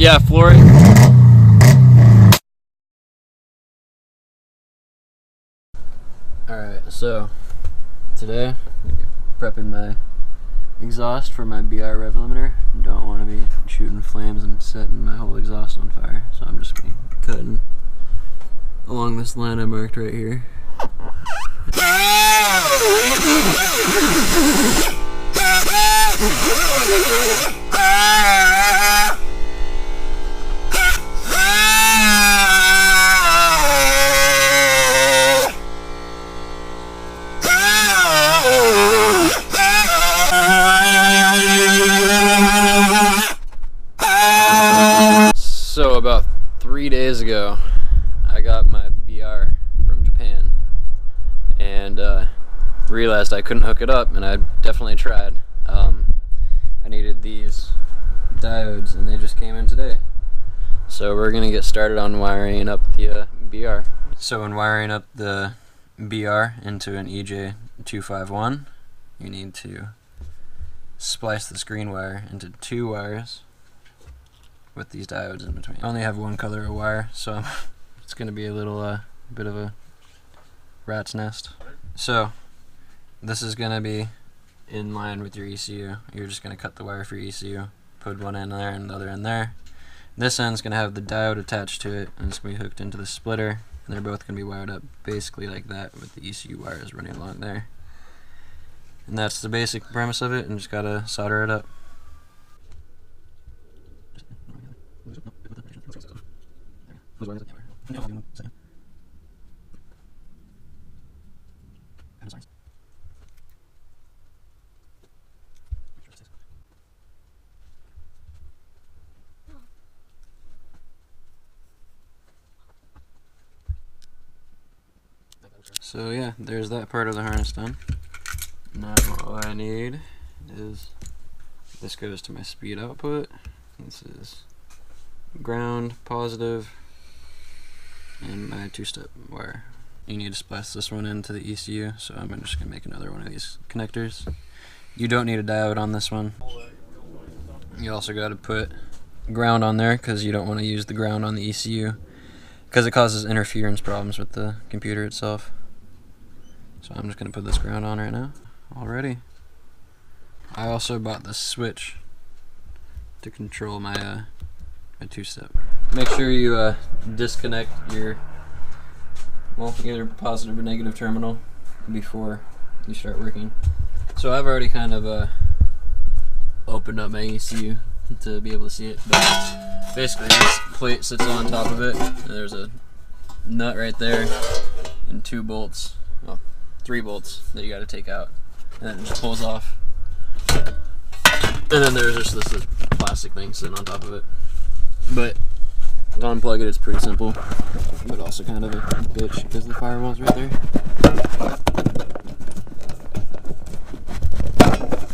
Yeah, floor it. Alright, so today I'm prepping my exhaust for my BR rev limiter. Don't want to be shooting flames and setting my whole exhaust on fire, so I'm just going to be cutting along this line I marked right here. So about 3 days ago, I got my BR from Japan and realized I couldn't hook it up, and I definitely tried. I needed these diodes and they just came in today. So we're gonna get started on wiring up the BR. So when wiring up the BR into an EJ251, you need to splice the screen wire into 2 wires with these diodes in between. I only have one color of wire, so it's going to be a little bit of a rat's nest. So this is going to be in line with your ECU. You're just going to cut the wire for your ECU, put one end there and the other end there. This end's going to have the diode attached to it, and it's going to be hooked into the splitter, and they're both going to be wired up basically like that with the ECU wires running along there. And that's the basic premise of it, and just got to solder it up. So yeah, there's that part of the harness done. Now all I need is, this goes to my speed output. This is ground, positive, and my 2-step wire. You need to splice this one into the ECU, so I'm just going to make another one of these connectors. You don't need a diode on this one. You also got to put ground on there because you don't want to use the ground on the ECU because it causes interference problems with the computer itself. So I'm just going to put this ground on right now. Already. I also bought the switch to control my my 2-step. Make sure you disconnect your either positive or negative terminal before you start working. So I've already kind of opened up my ECU to be able to see it, but basically this plate sits on top of it, and there's a nut right there and 2 bolts, well 3 bolts that you got to take out, and then it just pulls off. And then there's just this plastic thing sitting on top of it. But to unplug it, it's pretty simple, but also kind of a bitch because the firewall's right there.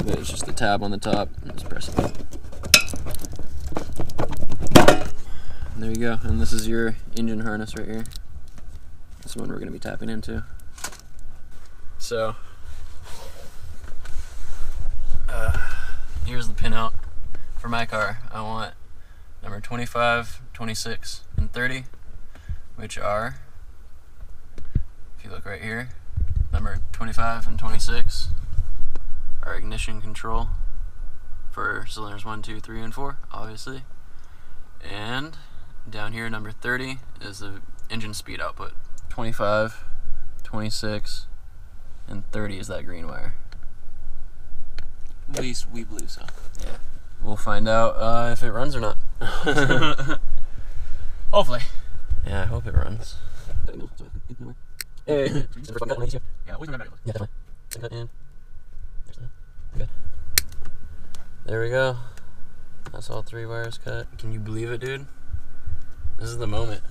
But it's just the tab on the top, and just press it. And there you go, and this is your engine harness right here. This one we're going to be tapping into. So, here's the pinout for my car. I want number 25, 26, and 30, which are, if you look right here, number 25 and 26 are ignition control for cylinders 1, 2, 3, and 4, obviously. And down here, number 30 is the engine speed output. 25, 26, and 30 is that green wire. At least we believe so. Yeah. We'll find out if it runs or not. Hopefully. Yeah, I hope it runs. Hey. Yeah, we can remember. Yeah, definitely. Okay. There we go. That's all 3 wires cut. Can you believe it, dude? This is the moment.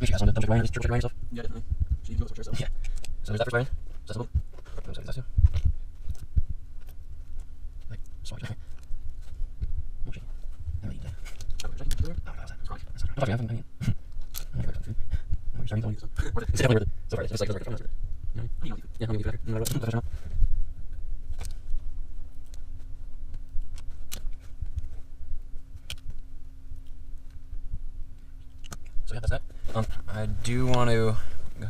You should have some double wiring yourself. Yeah, definitely. So you do it yourself. Yeah. So there's that first wiring. Is that simple? That's two. Like, swap it. Okay. How many? Oh, that's right. I haven't done it. Yeah, Yeah, I'm gonna be So yeah, that's that. I do want to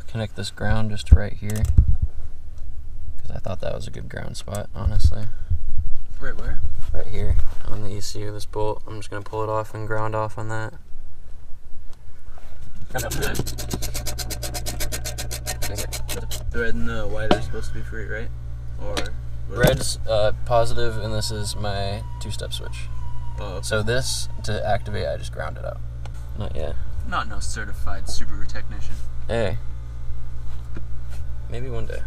connect this ground just right here, because I thought that was a good ground spot, honestly. Right where? Right here on the ECU of this bolt. I'm just going to pull it off and ground off on that. The red and the white are supposed to be free, right? Or red's positive, and this is my two-step switch. Oh, okay. So this, to activate, I just ground it out. Not yet. Not no certified Subaru technician. Hey. Maybe one day.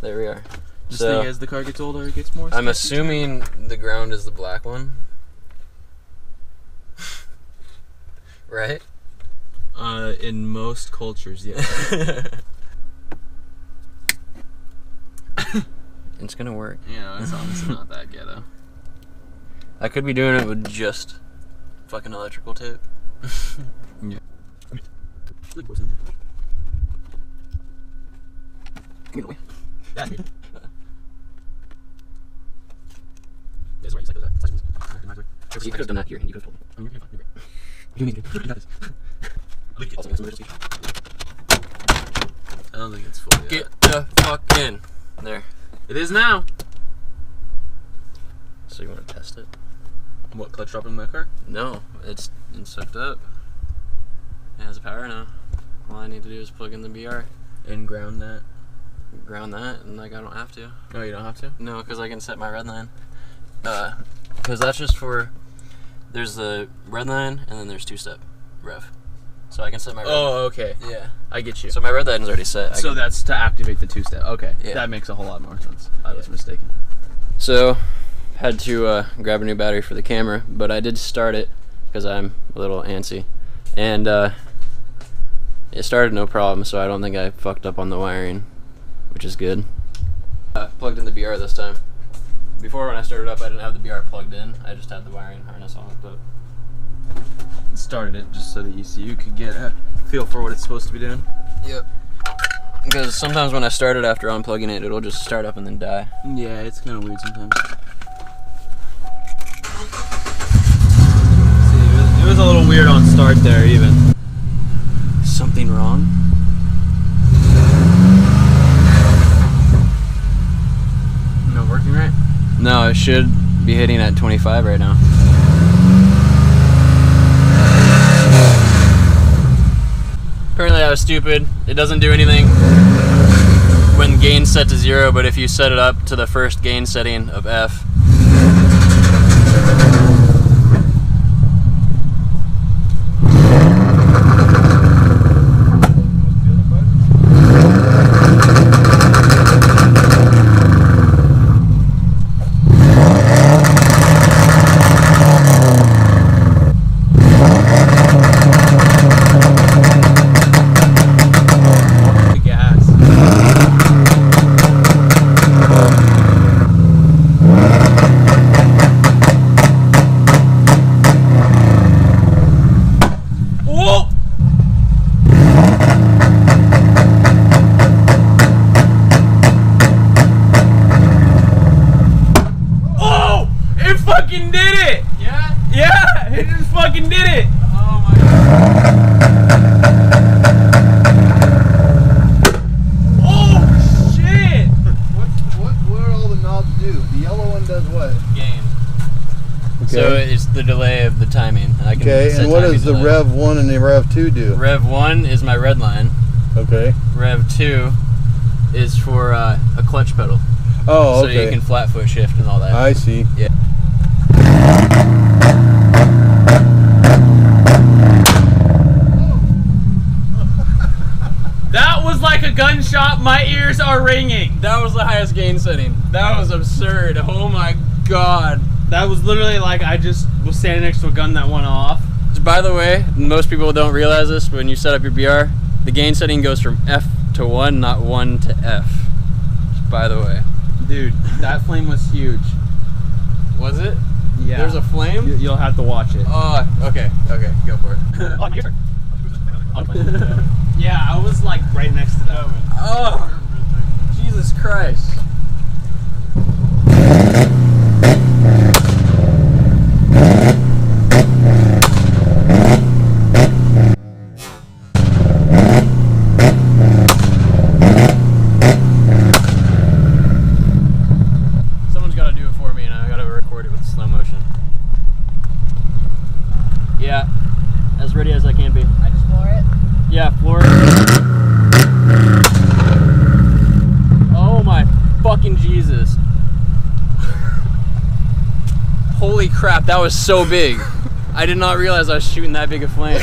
There we are. Just So, think as the car gets older, it gets more. I'm sketchy. assuming the ground is the black one. Right? In most cultures, yeah. It's gonna work. You know, it's honestly not that ghetto. I could be doing it with just fucking electrical tape. Yeah. Get away. That's me. That's right. You could have done that here, and you could have told me. You need it. I don't think it's fully. Get the fuck in. There. It is now. So you want to test it? What, clutch drop in my car? No, it's hooked up. It has power now. All I need to do is plug in the BR, And ground that. ground that, and like I don't have to. Oh, you don't have to? No, because I can set my red line. Because that's just for, there's the red line, and then there's two-step rev. So I can set my red line. Oh, okay. Yeah. I get you. So my red line is already set. So that's to activate the two-step. Okay. Yeah. That makes a whole lot more sense. I was mistaken. So, had to grab a new battery for the camera, but I did start it because I'm a little antsy. And it started no problem, so I don't think I fucked up on the wiring, which is good. Plugged in the BR this time. Before, when I started up, I didn't have the BR plugged in. I just had the wiring harness on it. But Started it just so the ECU could get a feel for what it's supposed to be doing. yep. Because sometimes when I start it after unplugging it, it'll just start up and then die. Yeah, it's kind of weird sometimes. See, it was a little weird on start there, even. Something wrong? Not working right? No, it should be hitting at 25 right now. Apparently I was stupid. It doesn't do anything when gain's set to 0, but if you set it up to the first gain setting of F, The gas. Whoa! Oh! It fucking did it! yeah? Yeah! It just fucking did it! Oh my god. Oh shit! What do all the knobs do? The yellow one does what? Gain. So it's the delay of the timing. I can Okay, set and what timing does the delay. Rev 1 and the Rev 2 do? Rev 1 is my red line. Okay. Rev 2 is for a clutch pedal. Oh, So okay. you can flat foot shift and all that. I see. Yeah. That was like a gunshot. My ears are ringing. That was the highest gain setting. That was absurd. Oh my god. That was literally like I just was standing next to a gun that went off. By the way, most people don't realize this, but when you set up your BR, the gain setting goes from F to 1, not 1 to F. By the way. Dude, that flame was huge. Was it? Yeah. There's a flame? You'll have to watch it. Oh, okay, go for it. Yeah, I was like right next to that. Oh, Jesus Christ. Someone's got to do it for me, and I got to record it with slow motion. Yeah, as ready as I can be. I just floor it. Yeah, floor it. Oh my fucking Jesus. Holy crap, that was so big. I did not realize I was shooting that big of flames.